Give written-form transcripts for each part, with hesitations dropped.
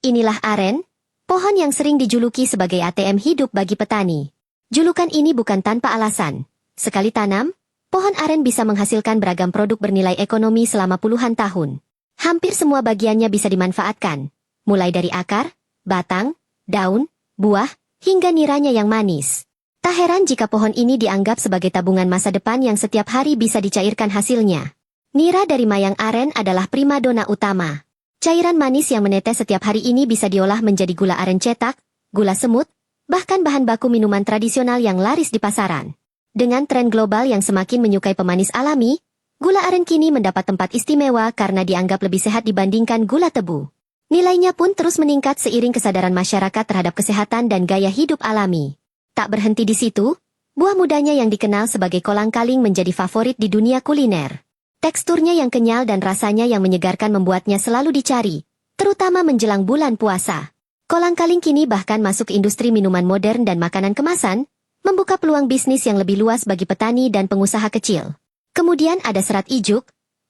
Inilah aren, pohon yang sering dijuluki sebagai ATM hidup bagi petani. Julukan ini bukan tanpa alasan. Sekali tanam, pohon aren bisa menghasilkan beragam produk bernilai ekonomi selama puluhan tahun. Hampir semua bagiannya bisa dimanfaatkan, mulai dari akar, batang, daun, buah, hingga niranya yang manis. Tak heran jika pohon ini dianggap sebagai tabungan masa depan yang setiap hari bisa dicairkan hasilnya. Nira dari mayang aren adalah primadona utama. Cairan manis yang menetes setiap hari ini bisa diolah menjadi gula aren cetak, gula semut, bahkan bahan baku minuman tradisional yang laris di pasaran. Dengan tren global yang semakin menyukai pemanis alami, gula aren kini mendapat tempat istimewa karena dianggap lebih sehat dibandingkan gula tebu. Nilainya pun terus meningkat seiring kesadaran masyarakat terhadap kesehatan dan gaya hidup alami. Tak berhenti di situ, buah mudanya yang dikenal sebagai kolang-kaling menjadi favorit di dunia kuliner. Teksturnya yang kenyal dan rasanya yang menyegarkan membuatnya selalu dicari, terutama menjelang bulan puasa. Kolang-kaling kini bahkan masuk ke industri minuman modern dan makanan kemasan, membuka peluang bisnis yang lebih luas bagi petani dan pengusaha kecil. Kemudian ada serat ijuk,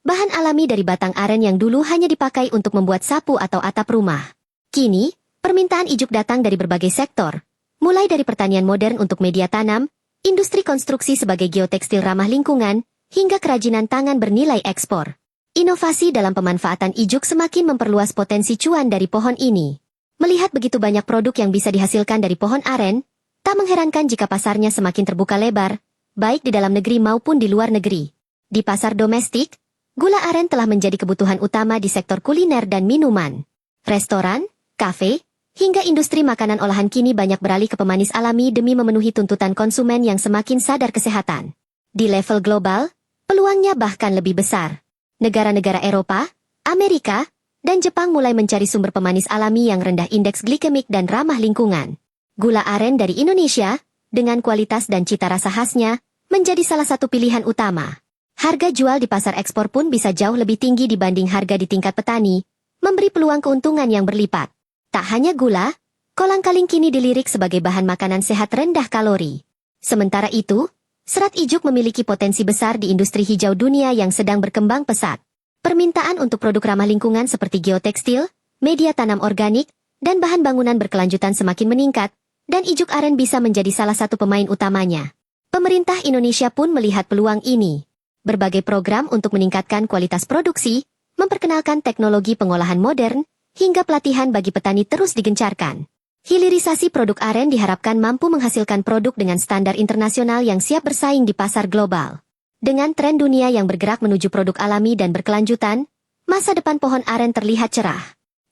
bahan alami dari batang aren yang dulu hanya dipakai untuk membuat sapu atau atap rumah. Kini, permintaan ijuk datang dari berbagai sektor, mulai dari pertanian modern untuk media tanam, industri konstruksi sebagai geotekstil ramah lingkungan, hingga kerajinan tangan bernilai ekspor. Inovasi dalam pemanfaatan ijuk semakin memperluas potensi cuan dari pohon ini. Melihat begitu banyak produk yang bisa dihasilkan dari pohon aren, tak mengherankan jika pasarnya semakin terbuka lebar, baik di dalam negeri maupun di luar negeri. Di pasar domestik, gula aren telah menjadi kebutuhan utama di sektor kuliner dan minuman. Restoran, kafe, hingga industri makanan olahan kini banyak beralih ke pemanis alami demi memenuhi tuntutan konsumen yang semakin sadar kesehatan. Di level global, peluangnya bahkan lebih besar. Negara-negara Eropa, Amerika, dan Jepang mulai mencari sumber pemanis alami yang rendah indeks glikemik dan ramah lingkungan. Gula aren dari Indonesia, dengan kualitas dan cita rasa khasnya, menjadi salah satu pilihan utama. Harga jual di pasar ekspor pun bisa jauh lebih tinggi dibanding harga di tingkat petani, memberi peluang keuntungan yang berlipat. Tak hanya gula, kolang-kaling kini dilirik sebagai bahan makanan sehat rendah kalori. Sementara itu, serat ijuk memiliki potensi besar di industri hijau dunia yang sedang berkembang pesat. Permintaan untuk produk ramah lingkungan seperti geotekstil, media tanam organik, dan bahan bangunan berkelanjutan semakin meningkat, dan ijuk aren bisa menjadi salah satu pemain utamanya. Pemerintah Indonesia pun melihat peluang ini. Berbagai program untuk meningkatkan kualitas produksi, memperkenalkan teknologi pengolahan modern, hingga pelatihan bagi petani terus digencarkan. Hilirisasi produk aren diharapkan mampu menghasilkan produk dengan standar internasional yang siap bersaing di pasar global. Dengan tren dunia yang bergerak menuju produk alami dan berkelanjutan, masa depan pohon aren terlihat cerah.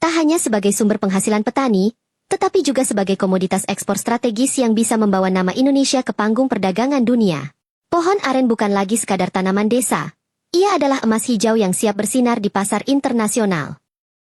Tak hanya sebagai sumber penghasilan petani, tetapi juga sebagai komoditas ekspor strategis yang bisa membawa nama Indonesia ke panggung perdagangan dunia. Pohon aren bukan lagi sekadar tanaman desa. Ia adalah emas hijau yang siap bersinar di pasar internasional.